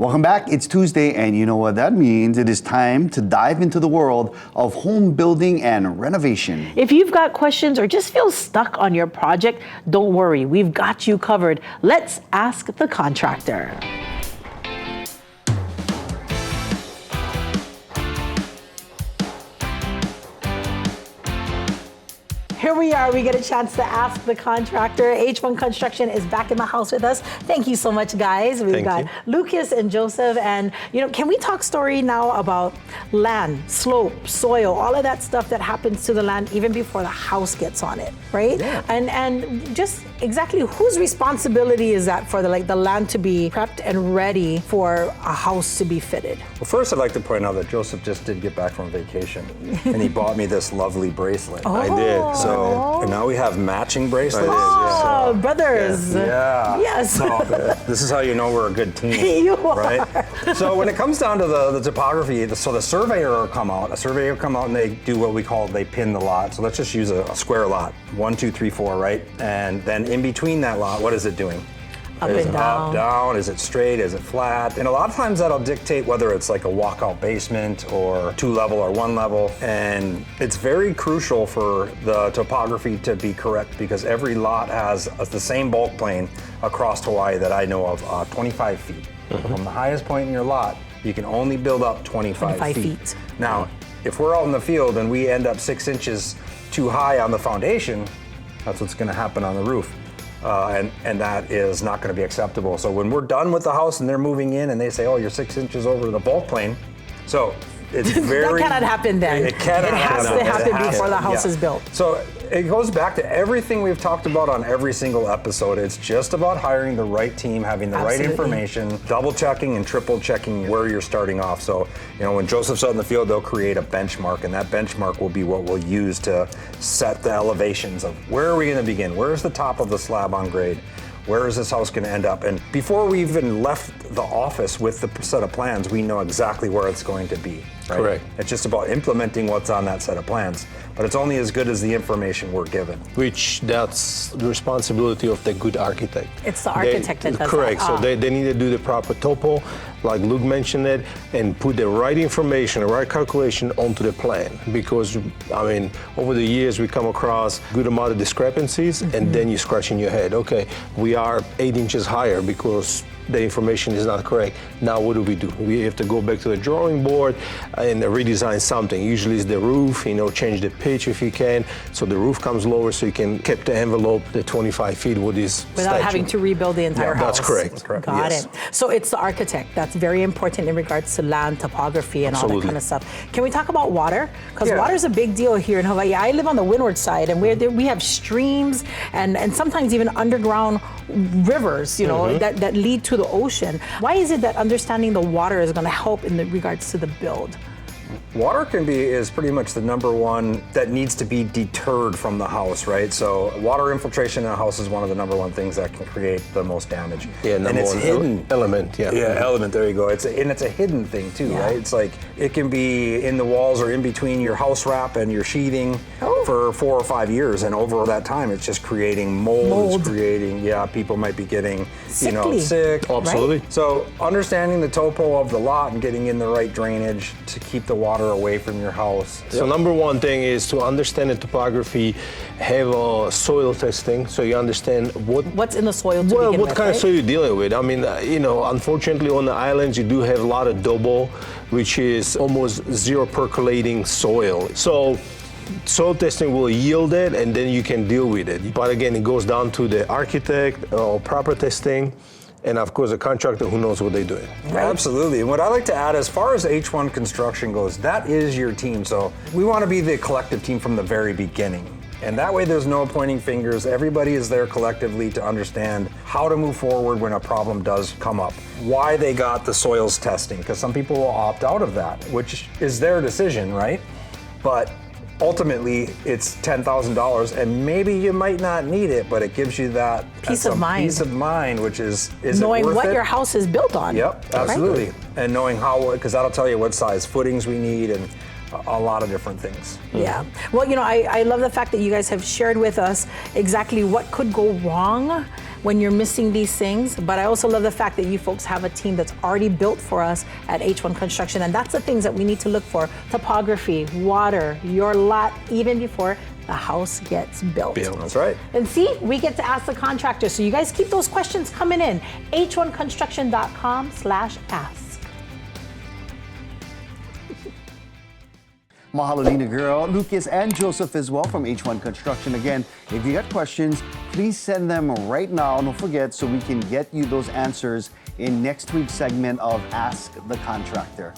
Welcome back. It's Tuesday, and you know what that means. It is time to dive into the world of home building and renovation. If you've got questions or just feel stuck on your project, don't worry. We've got you covered. Let's ask the contractor. Here we are. We get a chance to ask the contractor. H1 Construction is back in the house with us. Thank you so much, guys. We've got Lucas and Joseph. And, can we talk story now about land, slope, soil, all of that stuff that happens to the land even before the house gets on it, right? Yeah. And just exactly whose responsibility is that for the land to be prepped and ready for a house to be fitted? Well, first I'd like to point out that Joseph just did get back from vacation and he bought me this lovely bracelet. Oh. I did. So and now we have matching bracelets. Oh, brothers. Yeah. Yes. So this is how you know we're a good team. You are. Right? So when it comes down to the topography, so the surveyor will come out and they do what we call, they pin the lot. So let's just use a square lot, 1, 2, 3, 4, right? And then in between that lot, what is it doing? Up Is and it down. Up, down, is it straight, is it flat? And a lot of times that'll dictate whether it's like a walkout basement or 2-level or 1-level. And it's very crucial for the topography to be correct because every lot has the same bulk plane across Hawaii that I know of, 25 feet. From the highest point in your lot, you can only build up 25 feet. Now, if we're out in the field and we end up 6 inches too high on the foundation, that's what's gonna happen on the roof. And that is not going to be acceptable. So when we're done with the house and they're moving in and they say, oh, you're 6 inches over the bulk plane. So it's very... That cannot happen then. It cannot happen. It has to happen before the house is built. So it goes back to everything we've talked about on every single episode. It's just about hiring the right team, having the right information, double checking and triple checking where you're starting off. So, when Joseph's out in the field, they'll create a benchmark, and that benchmark will be what we'll use to set the elevations of where are we going to begin? Where's the top of the slab on grade? Where is this house going to end up? And before we even left the office with the set of plans, we know exactly where it's going to be. Right? Correct. It's just about implementing what's on that set of plans. But it's only as good as the information we're given. Which that's the responsibility of the good architect. It's the architect that does correct. that. So they need to do the proper topo, like Luke mentioned it, and put the right information, the right calculation onto the plan. Because, over the years we come across good amount of discrepancies, and then you're scratching your head. Okay, we are 8 inches higher because the information is not correct. Now what do? We have to go back to the drawing board and redesign something. Usually it's the roof, change the pitch if you can, so the roof comes lower so you can keep the envelope, the 25 feet with this without having to rebuild the entire house. That's correct. That's correct. Got it. So it's the architect. That's very important in regards to land, topography, and all that kind of stuff. Can we talk about water? Because water is a big deal here in Hawaii. I live on the Windward side, and we have streams and sometimes even underground rivers, that lead to the ocean. Why is it that understanding the water is going to help in regards to the build? Water is pretty much the number one that needs to be deterred from the house, right? So water infiltration in a house is one of the number one things that can create the most damage. Yeah, and it's hidden element. Yeah, element. There you go. It's a hidden thing too, right? It's like it can be in the walls or in between your house wrap and your sheathing for 4 or 5 years, and over that time, it's just creating mold. It's creating people might be getting sick. Absolutely. Right? So understanding the topo of the lot and getting in the right drainage to keep the water away from your house. So number one thing is to understand the topography, have a soil testing, so you understand what's in the soil to begin what with, kind of soil you're dealing with. Unfortunately on the islands you do have a lot of topo, which is almost zero percolating soil. So soil testing will yield it, and then you can deal with it. But again, it goes down to the architect or proper testing, and of course a contractor who knows what they're doing. Right? Absolutely. And what I like to add, as far as H1 Construction goes, that is your team. So we want to be the collective team from the very beginning. And that way there's no pointing fingers. Everybody is there collectively to understand how to move forward when a problem does come up. Why they got the soils testing, because some people will opt out of that, which is their decision, right? But ultimately, it's $10,000, and maybe you might not need it, but it gives you that peace of mind. Peace of mind, which is knowing it worth what it? your house is built on. Yep, absolutely, right? And knowing how, because that'll tell you what size footings we need and a lot of different things. Yeah. Well, I love the fact that you guys have shared with us exactly what could go wrong when you're missing these things. But I also love the fact that you folks have a team that's already built for us at H1 Construction. And that's the things that we need to look for: topography, water, your lot, even before the house gets built. That's right. And see, we get to ask the contractor. So you guys keep those questions coming in. h1construction.com/ask. Mahalo Nina girl, Lucas and Joseph as well from H1 Construction. Again, if you got questions, please send them right now. Don't forget, so we can get you those answers in next week's segment of Ask the Contractor.